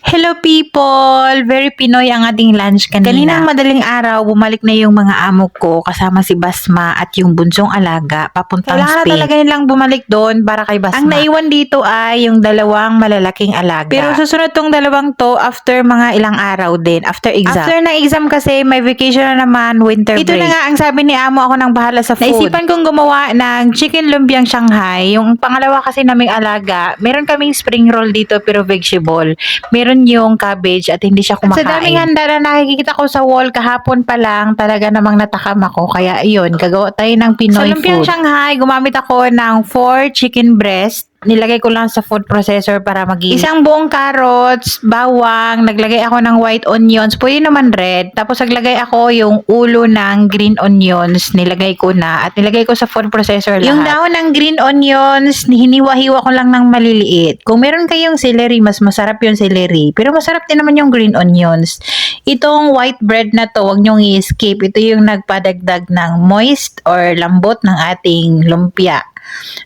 Hello people! Very Pinoy ang ating lunch kanina. Kaninang madaling araw, bumalik na yung mga amo ko kasama si Basma at yung bunsong alaga papuntang Kailangan na Spain. talaga nilang bumalik doon para kay Basma. Ang naiwan dito ay yung dalawang malalaking alaga. Pero susunod tong dalawang to after mga ilang araw din, after exam. After ng exam kasi may vacation na naman, winter break. Ito na nga ang sabi ni amo, ako nang bahala sa food. Naisipan kong gumawa ng chicken lumpiang Shanghai. Yung pangalawa kasi naming alaga, meron kaming spring roll dito pero vegetable. Meron yung cabbage at hindi siya kumakain. At sa daming handa na nakikita ko sa wall kahapon pa lang, talaga namang natakam ako. Kaya iyon, gagawa tayo ng Pinoy food. Sa lumpiang Shanghai, gumamit ako ng 4 chicken breast. Nilagay ko lang sa food processor para mag-iis. Isang buong carrots, bawang, naglagay ako ng white onions, pwede naman red. Tapos naglagay ako yung ulo ng green onions, nilagay ko na at nilagay ko sa food processor lahat. Yung dahon ng green onions, hiniwa-hiwa ko lang ng maliliit. Kung meron kayong celery, mas masarap yung celery. Pero masarap din naman yung green onions. Itong white bread na to, wag nyong i-skip. Ito yung nagpadagdag ng moist or lambot ng ating lumpia.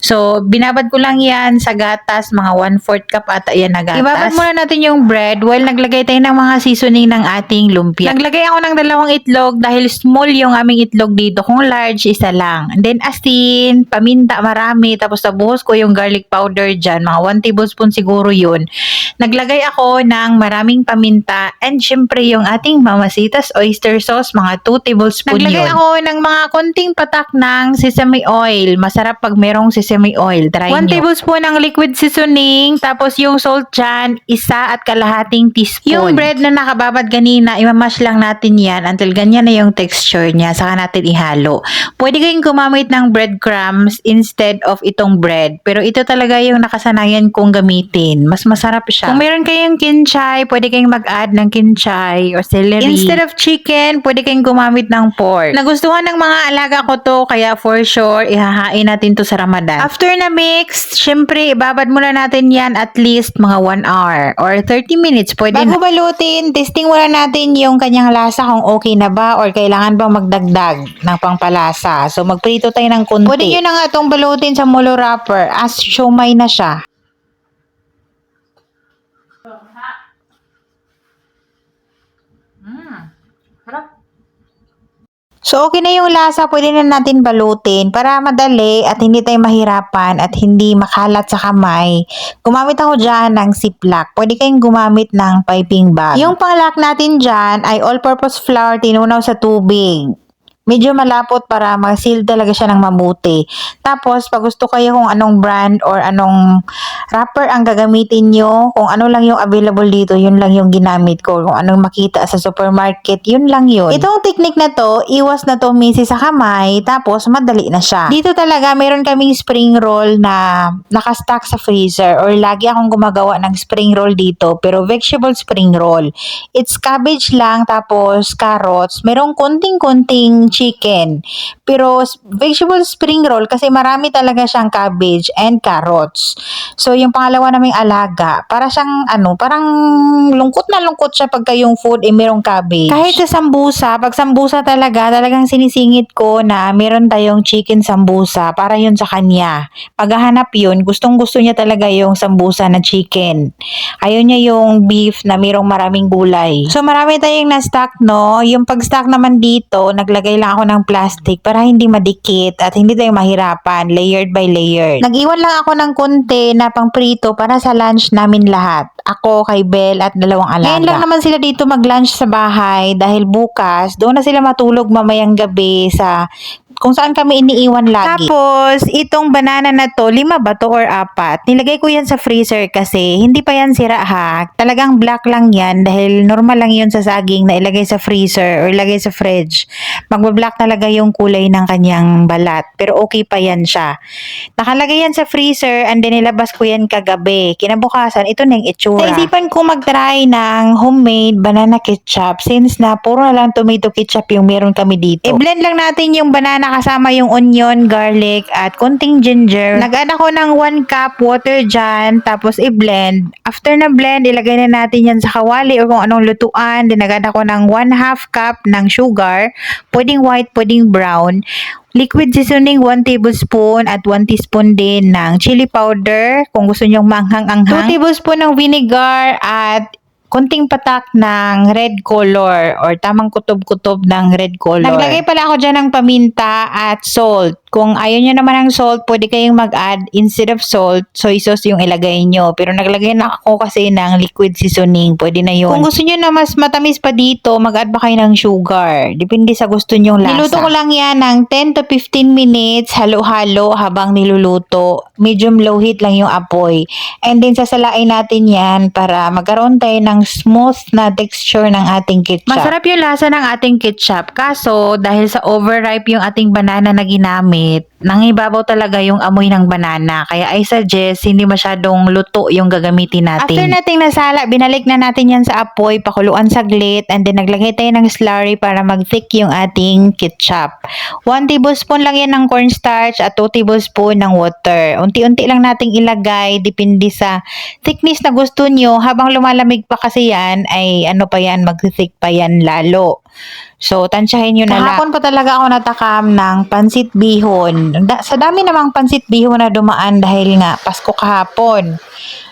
So, binabad ko lang yan sa gatas, mga 1/4 cup ata yan na gatas. Ibabad muna natin yung bread while naglagay tayo ng mga seasoning ng ating lumpia. Naglagay ako ng 2 itlog dahil small yung aming itlog dito. Kung large, isa lang. And then asin, paminta, marami. Tapos nabuhos ko yung garlic powder dyan. Mga 1 tablespoon siguro yun. Naglagay ako ng maraming paminta and syempre yung ating mamasitas oyster sauce, mga 2 tablespoon yun. Naglagay ako ng mga konting patak ng sesame oil. Masarap pag merong sesame oil. Try 1 tablespoon ng liquid seasoning, tapos yung salt dyan, 1.5 teaspoon. Yung bread na nakababad kanina, imamash lang natin yan until ganyan na yung texture niya, saka natin ihalo. Pwede kayong gumamit ng breadcrumbs instead of itong bread, pero ito talaga yung nakasanayan kong gamitin. Mas masarap siya. Kung meron kayong kinchay, pwede kayong mag-add ng kinchay or celery. Instead of chicken, pwede kayong gumamit ng pork. Nagustuhan ng mga alaga ko to, kaya for sure, ihahain natin to sa Ramadan. After na mix, syempre, ibabad muna natin yan at least mga 1 hour or 30 minutes. Pwede bago balutin, testing muna natin yung kanyang lasa kung okay na ba or kailangan bang magdagdag ng pangpalasa. So, magprito tayo ng konti. Pwede nyo na nga itong balutin sa molo wrapper as siomay na siya. So, okay na yung lasa. Pwede na natin balutin para madali at hindi tayo mahirapan at hindi makalat sa kamay. Gumamit ako dyan ng ziplock. Pwede kayong gumamit ng piping bag. Yung panglock natin dyan ay all-purpose flour tinunaw sa tubig. Medyo malapot para mag-seal talaga siya ng mabuti. Tapos, pag gusto kayo kung anong brand or anong wrapper ang gagamitin nyo, kung ano lang yung available dito, yun lang yung ginamit ko. Kung anong makita sa supermarket, yun lang yun. Itong technique na to, iwas na to misi sa kamay, tapos madali na siya. Dito talaga, meron kaming spring roll na nakastack sa freezer or lagi akong gumagawa ng spring roll dito, pero vegetable spring roll. It's cabbage lang, tapos carrots, merong konting-konting chicken. Pero vegetable spring roll kasi marami talaga siyang cabbage and carrots. So yung pangalawa naming alaga, para siyang parang lungkot na lungkot siya pagka yung food merong cabbage. Kahit sa sambusa, pag sambusa talagang sinisingit ko na meron tayong chicken sambusa para yun sa kanya. Paghahanap yun, gustong-gusto niya talaga yung sambusa na chicken. Ayaw niya yung beef na merong maraming gulay. So marami tayong na-stack, no? Yung pag-stack naman dito, naglagay lang ako ng plastic para hindi madikit at hindi tayo mahirapan, layered by layered. Nag-iwan lang ako ng konti na pangprito para sa lunch namin lahat. Ako, kay Belle at 2 alaga. Ngayon lang naman sila dito mag-lunch sa bahay dahil bukas doon na sila matulog mamayang gabi sa kung saan kami iniiwan lagi. Tapos, itong banana na to, 5 ba to or 4? Nilagay ko yan sa freezer kasi hindi pa yan sira ha. Talagang black lang yan dahil normal lang yun sa saging na ilagay sa freezer or ilagay sa fridge. Magba-black talaga yung kulay ng kanyang balat. Pero okay pa yan siya. Nakalagay yan sa freezer and then nilabas ko yan kagabi. Kinabukasan, ito na yung itsura. Naisipan ko mag-try ng homemade banana ketchup since na puro na lang tomato ketchup yung meron kami dito. I-blend lang natin yung banana kasama yung onion, garlic, at konting ginger. Nag-add ako ng 1 cup water dyan, tapos i-blend. After na blend, ilagay na natin yan sa kawali o kung anong lutuan. Then nag-add ako ng 1/2 cup ng sugar. Pwedeng white, pwedeng brown. Liquid seasoning 1 tablespoon at 1 teaspoon din ng chili powder kung gusto nyong manghang-anghang. 2 tablespoon ng vinegar at konting patak ng red color or tamang kutob-kutob ng red color. Naglagay pala ako dyan ng paminta at salt. Kung ayaw nyo naman ng salt, pwede kayong mag-add instead of salt, soy sauce yung ilagay nyo. Pero naglagay na ako kasi ng liquid seasoning. Pwede na yun. Kung gusto nyo na mas matamis pa dito, mag-add pa kayo ng sugar. Depende sa gusto nyong lasa. Niluto ko lang yan ng 10 to 15 minutes, halo-halo habang niluluto. Medium low heat lang yung apoy. And then sasalain natin yan para magkaroon tayo ng smooth na texture ng ating ketchup. Masarap yung lasa ng ating ketchup. Kaso, dahil sa overripe yung ating banana na ginamit, nangibabaw talaga yung amoy ng banana. Kaya I suggest hindi masyadong luto yung gagamitin natin. After nating nasala, binalik na natin yan sa apoy, pakuluan saglit, and then naglagay tayo ng slurry para mag-thick yung ating ketchup. 1 tablespoon lang yan ng cornstarch at 2 tablespoon ng water. Unti-unti lang nating ilagay, depende sa thickness na gusto nyo. Habang lumalamig pa kasi yan, ay ano pa yan, mag-thick pa yan lalo. So, tansyahin nyo na lang. Kahapon pa talaga ako natakam ng pansit bihon. Sa dami namang pansit bihon na dumaan dahil nga Pasko kahapon.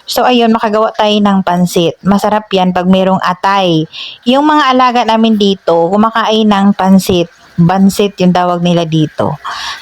So, ayun, makagawa tayo ng pansit. Masarap yan pag merong atay. Yung mga alaga namin dito, kumakain ng pansit. Bansit yung tawag nila dito.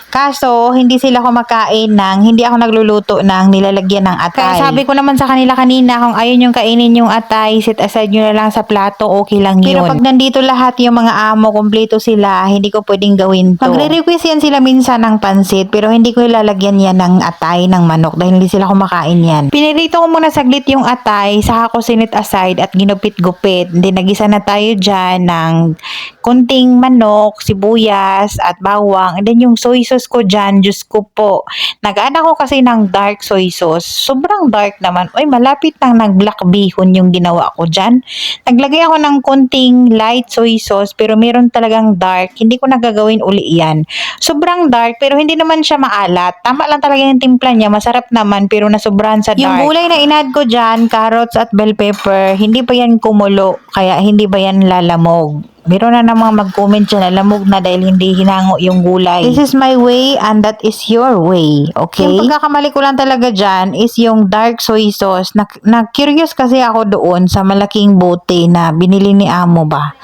Kaso, hindi sila kumakain hindi ako nagluluto ng nilalagyan ng atay. Kaya sabi ko naman sa kanila kanina, kung ayaw yung kainin yung atay, set aside nyo na lang sa plato, okay lang yun. Pero pag nandito lahat yung mga amo, kumpleto sila, hindi ko pwedeng gawin to. Magre-request yan sila minsan ng pansit, pero hindi ko ilalagyan yan ng atay ng manok dahil hindi sila kumakain yan. Pinirito ko muna saglit yung atay, saka ko sinit aside at ginupit-gupit. Then nagisa na tayo dyan ng kunting manok, sibuyas, at bawang. And then yung soy sauce ko dyan, Diyos ko po. Nag-add ako kasi ng dark soy sauce. Sobrang dark naman. Uy, malapit nang nag-black bihon yung ginawa ko dyan. Naglagay ako ng kunting light soy sauce pero meron talagang dark. Hindi ko nagagawin uli yan. Sobrang dark pero hindi naman siya maalat. Tama lang talaga yung timpla niya. Masarap naman pero nasobrahan sa dark. Yung gulay na in-add ko dyan, carrots at bell pepper, hindi pa yan kumulo. Kaya hindi ba yan lalamog. Meron na namang mag-comment dyan na lamog na dahil hindi hinango yung gulay. This is my way and that is your way. Okay? Yung pagkakamali ko lang talaga dyan is yung dark soy sauce. Na-curious kasi ako doon sa malaking bote na binili ni Amo ba.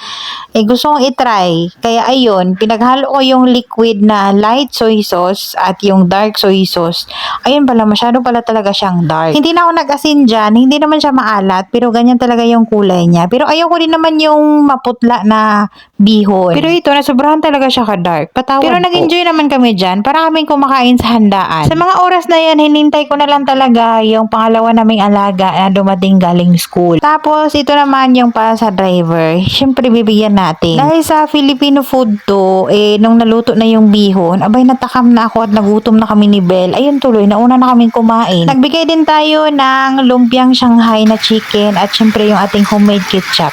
Gusto kong itry. Kaya ayun, pinaghalo ko yung liquid na light soy sauce at yung dark soy sauce. Ayun pala, masyado pala talaga siyang dark. Hindi na ako nag-asin dyan. Hindi naman siya maalat. Pero ganyan talaga yung kulay niya. Pero ayoko din naman yung maputla na bihon. Pero ito, nasobrahan talaga siya ka-dark. Patawad pero nag-enjoy naman kami dyan. Para kaming kumakain sa handaan. Sa mga oras na yan, hinintay ko na lang talaga yung pangalawa naming alaga na dumating galing school. Tapos, ito naman yung para sa driver. Siyempre, bibigyan natin. Dahil sa Filipino food to, nung naluto na yung bihon, abay natakam na ako at nagutom na kami ni Belle. Ayun tuloy, nauna na kaming kumain. Nagbigay din tayo ng lumpiang Shanghai na chicken at siyempre yung ating homemade ketchup.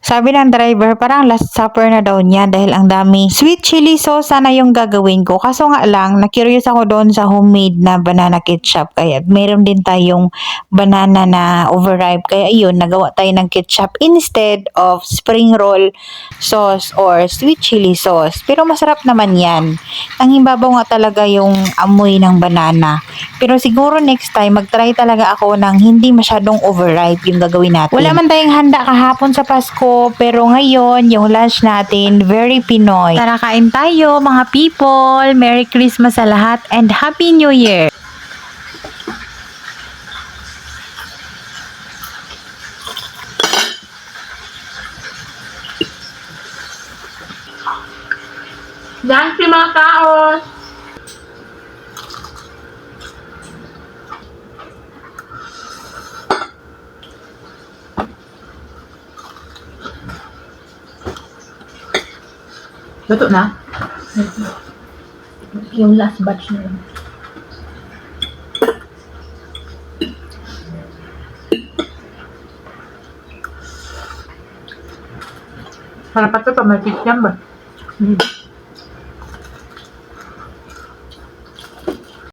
Sabi ng driver, parang last supper na daw niya dahil ang dami. Sweet chili sauce sana yung gagawin ko. Kaso nga lang, na-curious ako doon sa homemade na banana ketchup. Kaya meron din tayong banana na overripe. Kaya yun, nagawa tayo ng ketchup instead of spring roll sauce or sweet chili sauce. Pero masarap naman yan. Ang himbabaw nga talaga yung amoy ng banana. Pero siguro next time, mag-try talaga ako ng hindi masyadong overripe yung gagawin natin. Wala man tayong handa kahapon sa Pasko, pero ngayon, yung lunch natin, very Pinoy. Tara kain tayo, mga people. Merry Christmas sa lahat and Happy New Year! Thank you mga kaos! Luto na? Yung last batch na yun. Sarap ito pa, may chicken ba?